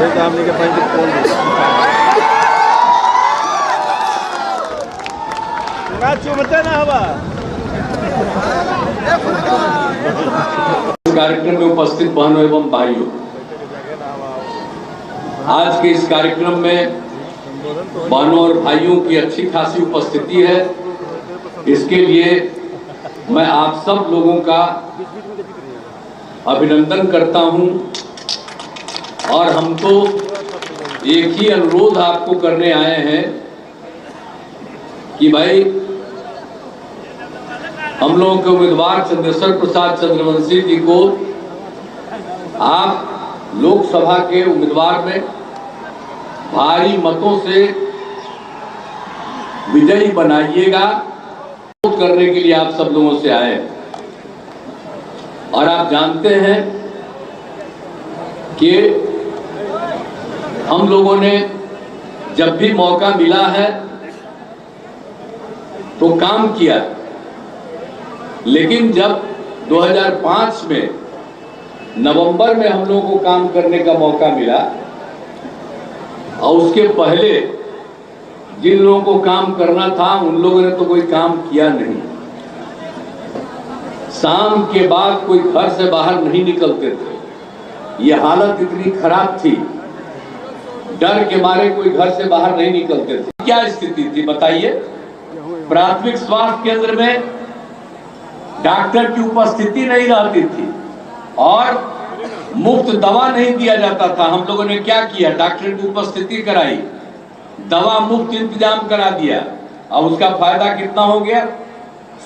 कार्यक्रम में उपस्थित बहनों एवं भाइयों, आज के इस कार्यक्रम में बहनों और भाइयों की अच्छी खासी उपस्थिति है। इसके लिए मैं आप सब लोगों का अभिनंदन करता हूं और हम तो एक ही अनुरोध आपको करने आए हैं कि भाई हम लोगों के उम्मीदवार चंद्रेश्वर प्रसाद चंद्रवंशी जी को आप लोकसभा के उम्मीदवार में भारी मतों से विजयी बनाइएगा। वोट करने के लिए आप सब लोगों से आए और आप जानते हैं कि हम लोगों ने जब भी मौका मिला है तो काम किया, लेकिन जब 2005 में नवंबर में हम लोगों को काम करने का मौका मिला और उसके पहले जिन लोगों को काम करना था उन लोगों ने तो कोई काम किया नहीं। शाम के बाद कोई घर से बाहर नहीं निकलते थे। ये हालत इतनी खराब थी, डर के मारे कोई घर से बाहर नहीं निकलते थे। क्या स्थिति थी बताइए? प्राथमिक स्वास्थ्य केंद्र में डॉक्टर की उपस्थिति नहीं रहती थी और मुफ्त दवा नहीं दिया जाता था। हम लोगों ने क्या किया? डॉक्टर की उपस्थिति कराई, दवा मुफ्त इंतजाम करा दिया और उसका फायदा कितना हो गया?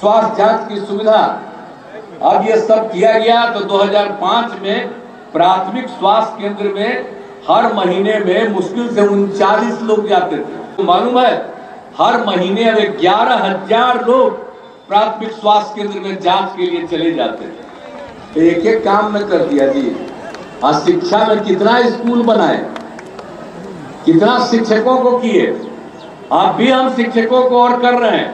स्वास्थ्य जांच की सुविधा। अब ये सब किया गया तो 2005 में प्राथमिक स्वास्थ्य केंद्र में हर महीने में मुश्किल से 39 लोग जाते थे। तो मालूम है, हर महीने अब 11,000 लोग प्राथमिक स्वास्थ्य केंद्र में जांच के लिए चले जाते थे। एक एक काम में कर दिया जी। आज शिक्षा में कितना स्कूल बनाए, कितना शिक्षकों को किए। आप भी हम शिक्षकों को और कर रहे हैं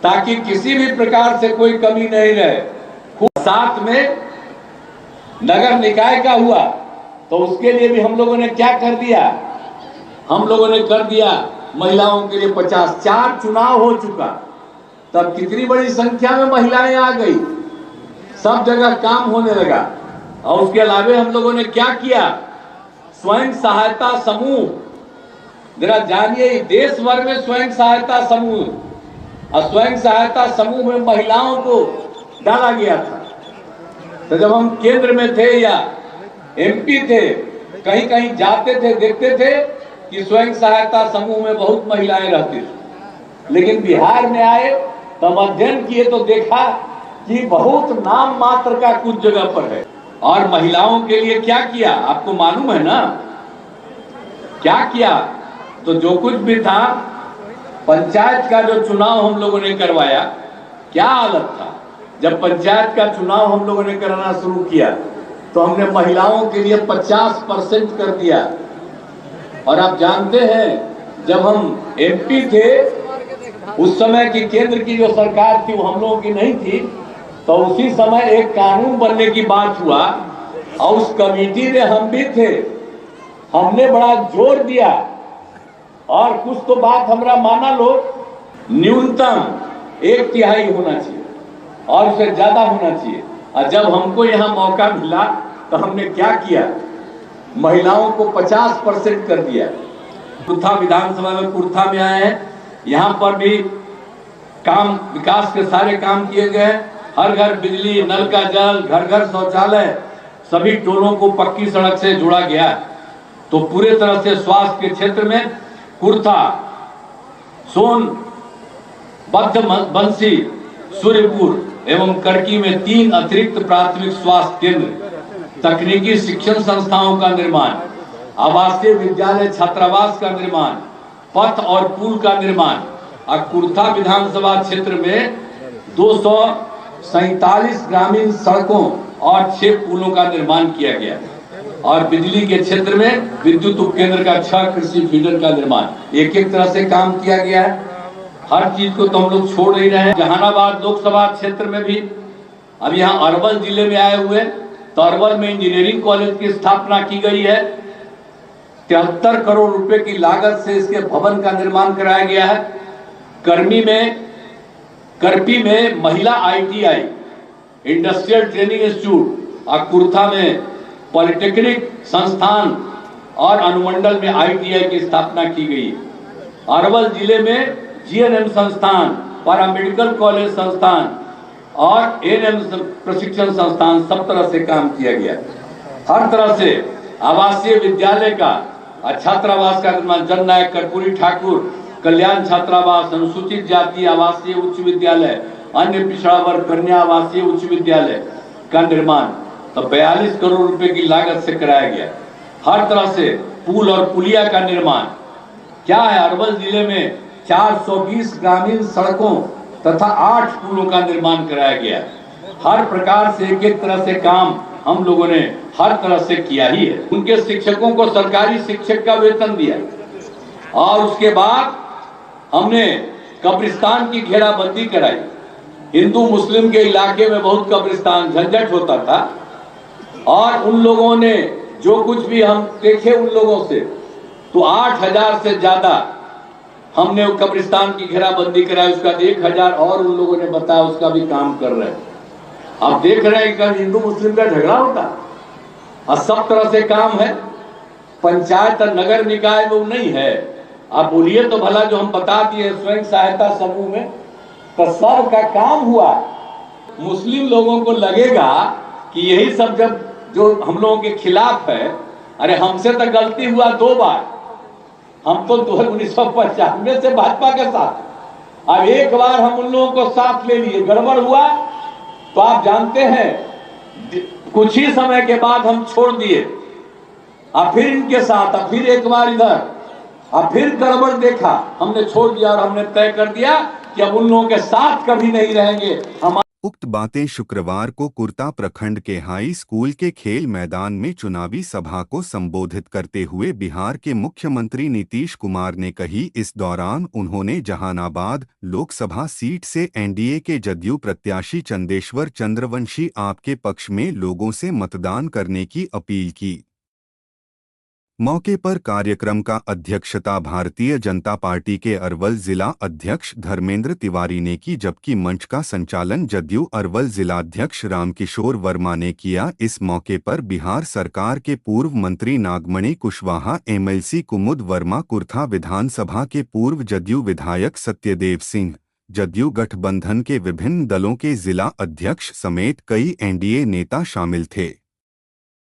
ताकि किसी भी प्रकार से कोई कमी नहीं रहे। साथ में नगर निकाय का हुआ तो उसके लिए भी हम लोगों ने क्या कर दिया? हम लोगों ने कर दिया महिलाओं के लिए 54 चुनाव हो चुका। तब कितनी बड़ी संख्या में महिलाएं आ गई, सब जगह काम होने लगा। और उसके अलावा हम लोगों ने क्या किया? स्वयं सहायता समूह, जरा जानिए, देश भर में स्वयं सहायता समूह, और स्वयं सहायता समूह में महिलाओं को डाला गया था। तो जब हम केंद्र में थे या एमपी थे, कहीं कहीं जाते थे, देखते थे कि स्वयं सहायता समूह में बहुत महिलाएं रहती थी। लेकिन बिहार में आए तो अध्ययन किए तो देखा कि बहुत नाम मात्र का कुछ जगह पर है। और महिलाओं के लिए क्या किया आपको मालूम है ना? क्या किया? तो जो कुछ भी था, पंचायत का जो चुनाव हम लोगों ने करवाया, क्या हालत था? जब पंचायत का चुनाव हम लोगों ने कराना शुरू किया तो हमने महिलाओं के लिए 50% कर दिया। और आप जानते हैं, जब हम एमपी थे उस समय की केंद्र की जो सरकार थी वो हम लोगों की नहीं थी, तो उसी समय एक कानून बनने की बात हुआ और उस कमेटी में हम भी थे। हमने बड़ा जोर दिया और कुछ तो बात हमरा माना लो, न्यूनतम 1/3 होना चाहिए और उससे ज्यादा होना चाहिए। और जब हमको यहाँ मौका मिला तो हमने क्या किया? महिलाओं को 50% कर दिया। कुर्था विधानसभा में कुर्था में आए हैं, यहाँ पर भी काम, विकास के सारे काम किए गए। हर घर बिजली, नल का जल, घर घर शौचालय, सभी टोलों को पक्की सड़क से जोड़ा गया। तो पूरे तरह से स्वास्थ्य के क्षेत्र में कुर्था, सोन, बंसी, सूर्यपुर एवं करकी में 3 अतिरिक्त प्राथमिक स्वास्थ्य केंद्र, तकनीकी शिक्षण संस्थाओं का निर्माण, आवासीय विद्यालय छात्रावास का निर्माण, पथ और पुल का निर्माण। और कुर्था विधानसभा क्षेत्र में 247 ग्रामीण सड़कों और 6 पुलों का निर्माण किया गया। और बिजली के क्षेत्र में विद्युत उपकेंद्र का 6 कृषि फीडर का निर्माण। एक एक तरह से काम किया गया है। हर चीज को तो हम लोग छोड़ नहीं रहे हैं। जहानाबाद लोकसभा क्षेत्र में भी अब यहाँ अरवल जिले में आए हुए, तो अरवल में इंजीनियरिंग कॉलेज की स्थापना की गई है। 73 करोड़ रुपए की लागत से इसके भवन का निर्माण कराया गया है। करपी में महिला ITI इंडस्ट्रियल ट्रेनिंग इंस्टीट्यूट और कुर्था में पॉलिटेक्निक संस्थान और अनुमंडल में ITI की स्थापना की गई है। अरवल जिले में GNM संस्थान, पैरामेडिकल कॉलेज संस्थान और ANM प्रशिक्षण संस्थान सब तरह से काम किया गया। हर तरह से आवासीय विद्यालय का, छात्रावास का निर्माण, जननायक कर्पूरी ठाकुर कल्याण छात्रावास, अनुसूचित जाति आवासीय उच्च विद्यालय, अन्य पिछड़ा वर्ग कन्या आवासीय उच्च विद्यालय का निर्माण तो 42 करोड़ रुपए की लागत से कराया गया। हर तरह से पुल और पुलिया का निर्माण क्या है, अरवल जिले में 420 ग्रामीण सड़कों तथा 8 पुलों का निर्माण कराया गया। हर प्रकार से एक तरह से काम हम लोगों ने हर तरह से किया ही है। उनके शिक्षकों को सरकारी शिक्षक का वेतन दिया और उसके बाद हमने कब्रिस्तान की घेराबंदी कराई। हिंदू मुस्लिम के इलाके में बहुत कब्रिस्तान झंझट होता था और उन लोगों ने जो कुछ भी हम देखे उन लोगों से तो 8000 से ज्यादा हमने कब्रिस्तान की घेराबंदी कराई। उसका 1000 और उन लोगों ने बताया उसका भी काम कर रहे हैं। आप देख रहे हैं कि हिंदू मुस्लिम का झगड़ा होता और सब तरह से काम है। पंचायत और नगर निकाय में नहीं है। आप बोलिए तो भला, जो हम बता दिए स्वयं सहायता समूह में तो सब का काम हुआ। मुस्लिम लोगों को लगेगा कि यही सब जब जो हम लोगों के खिलाफ है, अरे हमसे तो गलती हुआ 2 बार, हम तो 1995 से भाजपा के साथ, अब एक बार हम उन लोगों को साथ ले लिए, गड़बड़ हुआ तो आप जानते हैं कुछ ही समय के बाद हम छोड़ दिए, अब फिर इनके साथ, अब फिर एक बार इधर, अब फिर गड़बड़ देखा, हमने छोड़ दिया और हमने तय कर दिया कि अब उन लोगों के साथ कभी नहीं रहेंगे। हम उक्त बातें शुक्रवार को कुर्ता प्रखंड के हाई स्कूल के खेल मैदान में चुनावी सभा को संबोधित करते हुए बिहार के मुख्यमंत्री नीतीश कुमार ने कही। इस दौरान उन्होंने जहानाबाद लोकसभा सीट से NDA के जदयू प्रत्याशी चंदेश्वर चंद्रवंशी आपके पक्ष में लोगों से मतदान करने की अपील की। मौके पर कार्यक्रम का अध्यक्षता भारतीय जनता पार्टी के अरवल जिला अध्यक्ष धर्मेंद्र तिवारी ने की, जबकि मंच का संचालन जदयू अरवल जिलाध्यक्ष रामकिशोर वर्मा ने किया। इस मौके पर बिहार सरकार के पूर्व मंत्री नागमणि कुशवाहा, MLC कुमुद वर्मा, कुर्था विधानसभा के पूर्व जदयू विधायक सत्यदेव सिंह, जदयू गठबंधन के विभिन्न दलों के जिला अध्यक्ष समेत कई NDA नेता शामिल थे।